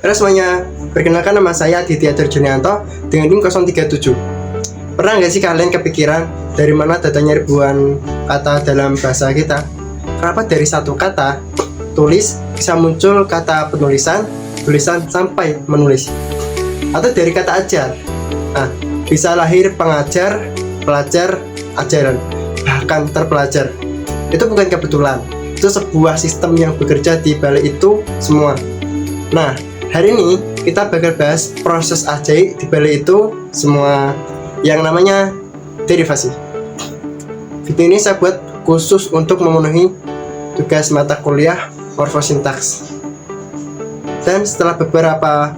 Halo semuanya, perkenalkan nama saya Aditya Durjunianto dengan NIM 037. Pernah nggak sih kalian kepikiran dari mana datanya ribuan kata dalam bahasa kita? Kenapa dari satu kata tulis bisa muncul kata penulisan, tulisan sampai menulis? Atau dari kata ajar, nah, bisa lahir pengajar, pelajar, ajaran, bahkan terpelajar. Itu bukan kebetulan, itu sebuah sistem yang bekerja di balik itu semua. Nah, hari ini kita bakal bahas proses ajaib di balik itu semua yang namanya derivasi. Video ini saya buat khusus untuk memenuhi tugas mata kuliah morfosintaks. Dan setelah beberapa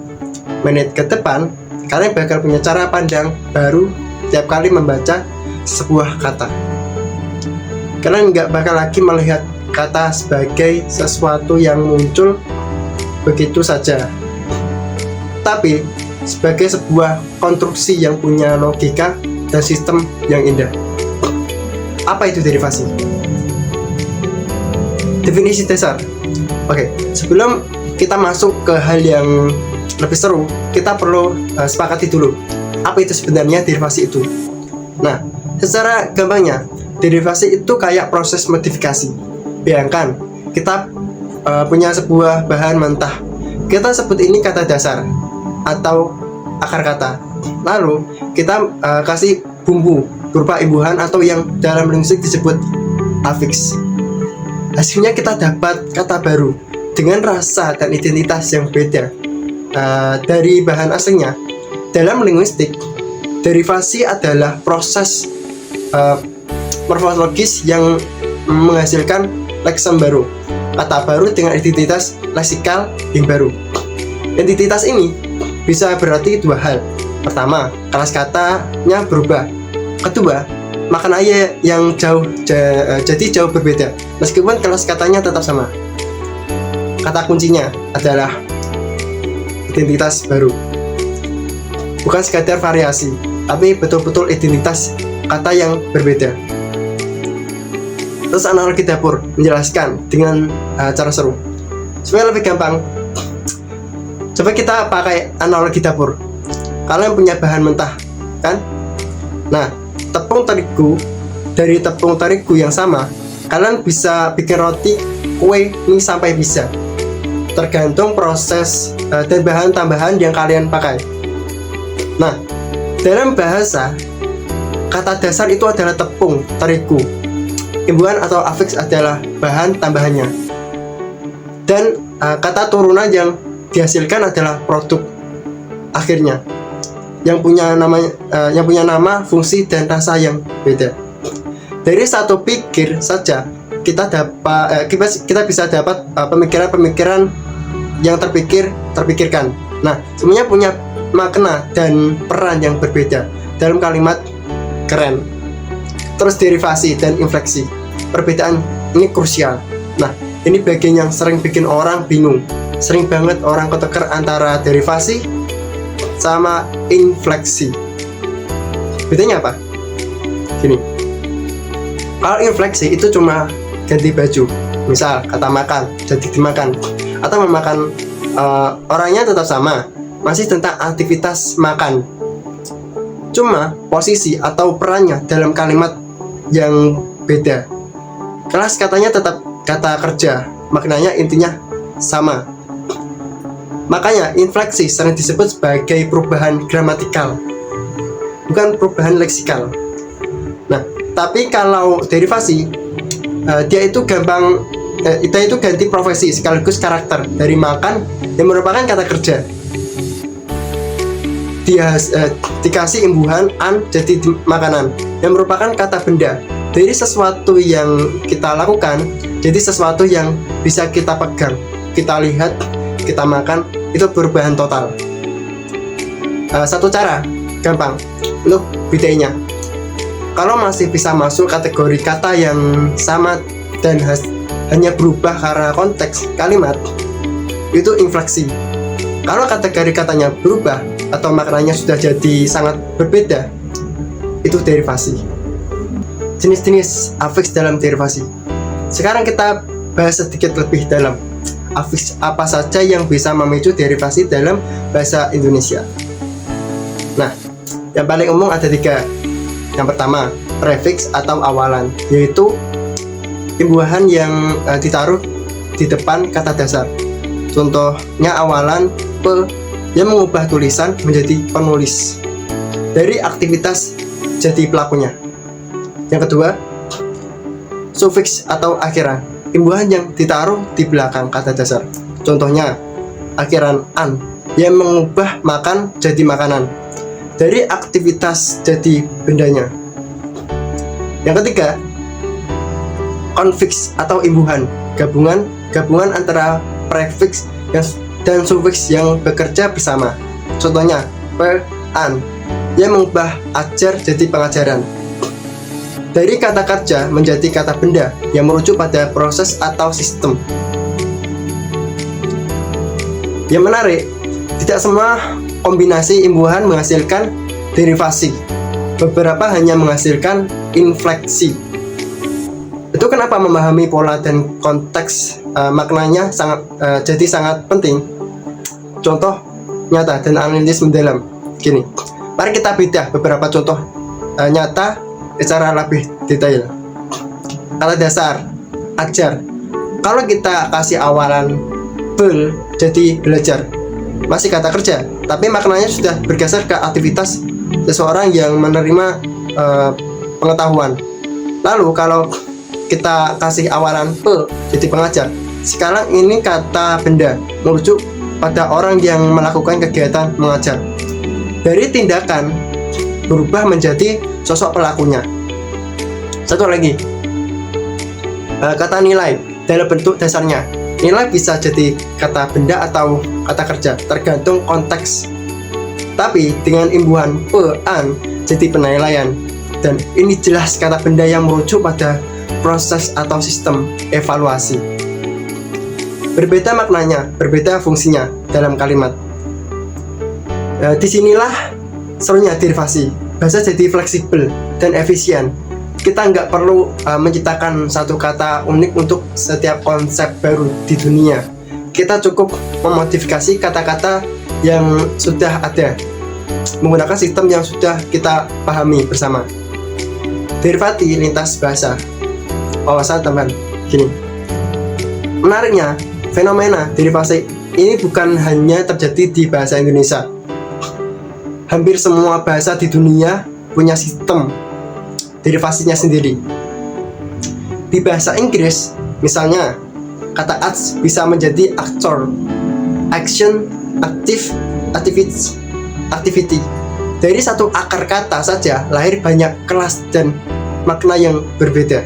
menit ke depan, kalian bakal punya cara pandang baru tiap kali membaca sebuah kata. Kalian nggak bakal lagi melihat kata sebagai sesuatu yang muncul begitu saja, tapi sebagai sebuah konstruksi yang punya logika dan sistem yang indah. Apa itu derivasi? Definisi dasar. Oke, sebelum kita masuk ke hal yang lebih seru, kita perlu sepakati dulu apa itu sebenarnya derivasi itu. Nah, secara gampangnya, derivasi itu kayak proses modifikasi. Bayangkan kita punya sebuah bahan mentah. Kita sebut ini kata dasar atau akar kata. Lalu kita kasih bumbu berupa imbuhan atau yang dalam linguistik disebut afiks. Hasilnya kita dapat kata baru dengan rasa dan identitas yang beda dari bahan aslinya. Dalam linguistik, derivasi adalah proses morfologis yang menghasilkan leksem baru, kata baru dengan identitas leksikal yang baru. Identitas ini bisa berarti dua hal. Pertama, kelas katanya berubah. Kedua, maknanya yang jadi jauh berbeda meskipun kelas katanya tetap sama. Kata kuncinya adalah identitas baru. Bukan sekadar variasi, tapi betul-betul identitas kata yang berbeda. Terus analogi dapur menjelaskan dengan cara seru. Supaya lebih gampang, coba kita pakai analogi dapur. Kalian punya bahan mentah, kan? Nah, tepung terigu, dari tepung terigu yang sama, kalian bisa bikin roti, kue, mie sampai bisa. Tergantung proses dan bahan tambahan yang kalian pakai. Nah, dalam bahasa, kata dasar itu adalah tepung terigu. Imbuhan atau afiks adalah bahan tambahannya. Dan kata turunan yang dihasilkan adalah produk akhirnya yang punya nama, fungsi dan rasa yang beda. Dari satu pikir saja kita bisa dapat pemikiran-pemikiran yang terpikirkan. Nah, semuanya punya makna dan peran yang berbeda dalam kalimat keren. Terus derivasi dan infleksi, perbedaan ini krusial. Nah, ini bagian yang sering bikin orang bingung. Sering banget orang ketuker antara derivasi sama infleksi. Bedanya apa? Gini, kalau infleksi itu cuma ganti baju, misal kata makan jadi dimakan, atau memakan, orangnya tetap sama, masih tentang aktivitas makan, cuma posisi atau perannya dalam kalimat yang beda. Kelas katanya tetap kata kerja, maknanya intinya sama. Makanya infleksi sering disebut sebagai perubahan gramatikal, bukan perubahan leksikal. Nah, tapi kalau derivasi, dia itu ganti profesi sekaligus karakter dari makan yang merupakan kata kerja. Dikasih imbuhan an jadi makanan yang merupakan kata benda. Dari sesuatu yang kita lakukan jadi sesuatu yang bisa kita pegang, kita lihat, kita makan, itu perubahan total. Satu cara gampang untuk bedainya, kalau masih bisa masuk kategori kata yang sama dan hanya berubah karena konteks kalimat, itu infleksi. Kalau kategori katanya berubah atau maknanya sudah jadi sangat berbeda, itu derivasi. Jenis-jenis afiks dalam derivasi. Sekarang kita bahas sedikit lebih dalam. afiks apa saja yang bisa memicu derivasi dalam bahasa Indonesia. Nah, yang paling umum ada 3. Yang pertama, prefiks atau awalan, yaitu imbuhan yang ditaruh di depan kata dasar. Contohnya awalan pe yang mengubah tulisan menjadi penulis dari aktivitas jadi pelakunya. Yang kedua, sufiks atau akhiran, imbuhan yang ditaruh di belakang kata dasar. Contohnya akhiran an yang mengubah makan jadi makanan dari aktivitas jadi bendanya. Yang ketiga, konfiks atau imbuhan, gabungan antara prefiks dan sufiks yang bekerja bersama. Contohnya per an yang mengubah ajar jadi pengajaran dari kata kerja menjadi kata benda yang merujuk pada proses atau sistem. Yang menarik, tidak semua kombinasi imbuhan menghasilkan derivasi. Beberapa hanya menghasilkan infleksi. Itu kenapa memahami pola dan konteks maknanya jadi sangat penting. Contoh nyata dan analisis mendalam. Gini, mari kita bedah beberapa contoh nyata secara lebih detail. Kata dasar, ajar. Kalau kita kasih awalan bel jadi belajar, masih kata kerja, tapi maknanya sudah bergeser ke aktivitas seseorang yang menerima pengetahuan. Lalu kalau kita kasih awalan pe jadi pengajar, sekarang ini kata benda merujuk pada orang yang melakukan kegiatan mengajar. Dari tindakan berubah menjadi sosok pelakunya. Satu lagi, kata nilai dalam bentuk dasarnya. Nilai bisa jadi kata benda atau kata kerja, tergantung konteks. Tapi dengan imbuhan pe an jadi penilaian, dan ini jelas kata benda yang merujuk pada proses atau sistem evaluasi. Berbeda maknanya, berbeda fungsinya dalam kalimat. Disinilah serunya derivasi. Bahasa jadi fleksibel dan efisien. Kita nggak perlu menciptakan satu kata unik untuk setiap konsep baru di dunia. Kita cukup memodifikasi kata-kata yang sudah ada menggunakan sistem yang sudah kita pahami bersama. Derivasi lintas bahasa. Wawasan tambahan. Gini, menariknya, fenomena derivasi ini bukan hanya terjadi di bahasa Indonesia. Hampir semua bahasa di dunia punya sistem derivasinya sendiri. Di bahasa Inggris, misalnya, kata acts bisa menjadi actor, action, active, activity. Dari satu akar kata saja lahir banyak kelas dan makna yang berbeda.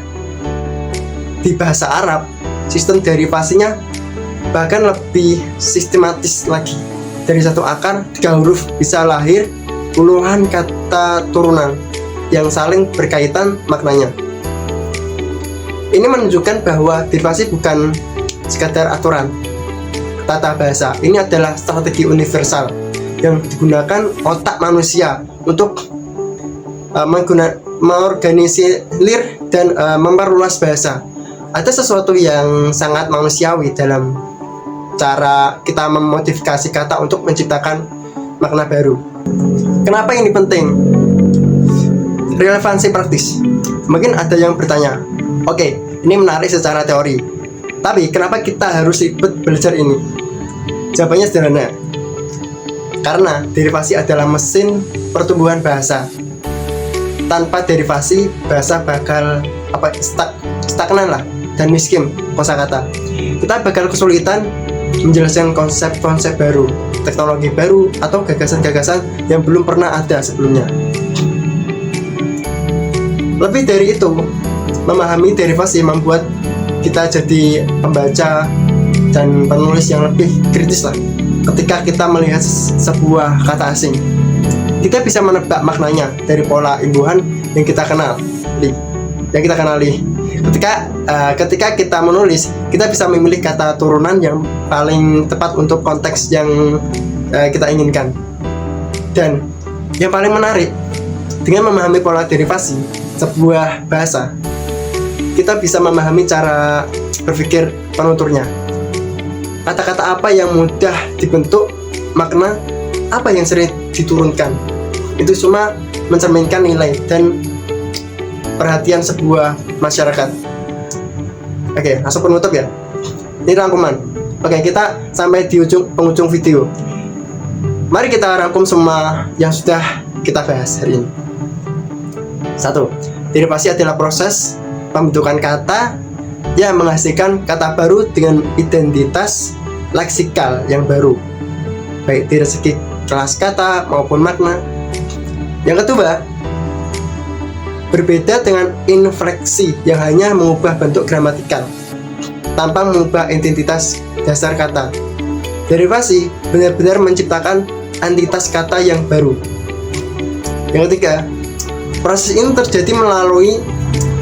Di bahasa Arab, sistem derivasinya bahkan lebih sistematis lagi. Dari satu akar, 3 huruf bisa lahir puluhan kata turunan yang saling berkaitan maknanya. Ini menunjukkan bahwa derivasi bukan sekadar aturan tata bahasa. Ini adalah strategi universal yang digunakan otak manusia untuk mengorganisir dan memperluas bahasa. Ada sesuatu yang sangat manusiawi dalam cara kita memodifikasi kata untuk menciptakan makna baru. Kenapa ini penting? Relevansi praktis. Mungkin ada yang bertanya, oke, ini menarik secara teori, tapi kenapa kita harus ribet belajar ini? Jawabannya sederhana. Karena derivasi adalah mesin pertumbuhan bahasa. Tanpa derivasi, bahasa bakal stagnan lah dan miskin kosakata. Kita bakal kesulitan menjelaskan konsep-konsep baru, teknologi baru, atau gagasan-gagasan yang belum pernah ada sebelumnya. Lebih dari itu, memahami derivasi membuat kita jadi pembaca dan penulis yang lebih kritis lah. Ketika kita melihat sebuah kata asing, kita bisa menebak maknanya dari pola imbuhan yang kita kenali. Ketika kita menulis, kita bisa memilih kata turunan yang paling tepat untuk konteks yang kita inginkan. Dan yang paling menarik, dengan memahami pola derivasi sebuah bahasa, kita bisa memahami cara berpikir penuturnya. kata-kata apa yang mudah dibentuk, makna apa yang sering diturunkan. Itu cuma mencerminkan nilai dan perhatian sebuah masyarakat. Oke, langsung penutup ya. Ini rangkuman. Oke, kita sampai di penghujung video. Mari kita rangkum semua yang sudah kita bahas hari ini. 1. Derivasi adalah proses pembentukan kata yang menghasilkan kata baru dengan identitas leksikal yang baru, baik dari segi kelas kata maupun makna. Yang kedua, berbeda dengan infleksi yang hanya mengubah bentuk gramatikal tanpa mengubah identitas dasar kata. Derivasi benar-benar menciptakan entitas kata yang baru. Yang ketiga, proses ini terjadi melalui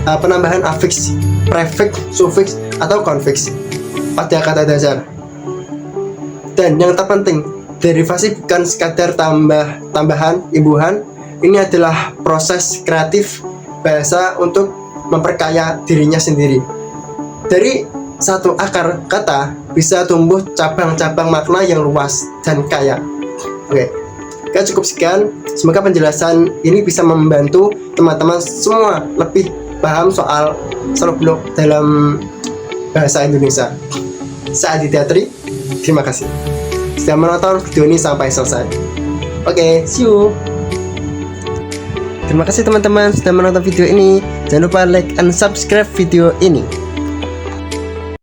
penambahan afiks, prefix, sufiks, atau konfiks pada kata dasar. Dan yang terpenting, derivasi bukan sekadar tambahan, imbuhan. Ini adalah proses kreatif bahasa untuk memperkaya dirinya sendiri. Dari satu akar kata bisa tumbuh cabang-cabang makna yang luas dan kaya. Oke, cukup sekian. Semoga penjelasan ini bisa membantu teman-teman semua lebih paham soal seluk-beluk dalam bahasa Indonesia. Saya Adi Teatri, terima kasih sudah menonton video ini sampai selesai. Oke, see you. Terima kasih teman-teman sudah menonton video ini. Jangan lupa like and subscribe video ini.